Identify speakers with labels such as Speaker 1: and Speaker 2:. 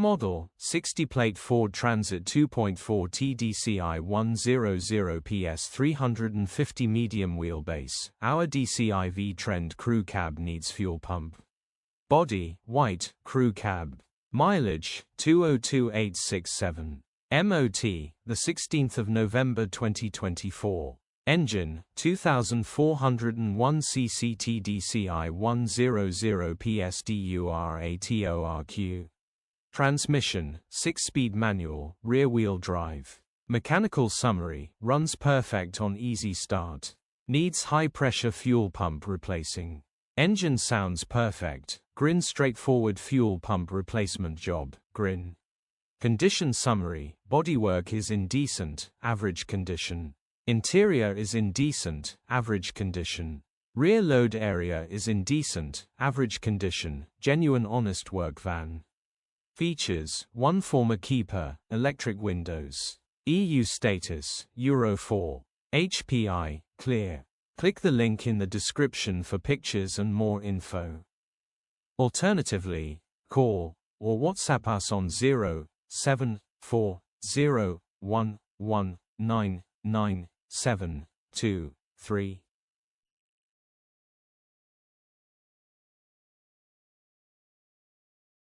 Speaker 1: Model, 60-plate Ford Transit 2.4 TDCI 100 PS 350 medium wheelbase. Our DCIV Trend crew cab needs fuel pump. Body, white, crew cab. Mileage, 202,867. MOT, the 16th of November 2024. Engine, 2401 cc TDCI 100 PS DURATORQ. Transmission, 6-speed manual, rear-wheel drive. Mechanical summary, runs perfect on easy start. Needs high-pressure fuel pump replacing. Engine sounds perfect. Grin straightforward fuel pump replacement job, Grin. Condition summary, bodywork is in decent, average condition. Interior is in decent, average condition. Rear load area is in decent, average condition, genuine honest work van. Features, 1 former keeper, electric windows. EU status, Euro 4. HPI, clear. Click the link in the description for pictures and more info. Alternatively, call or WhatsApp us on 07401199723.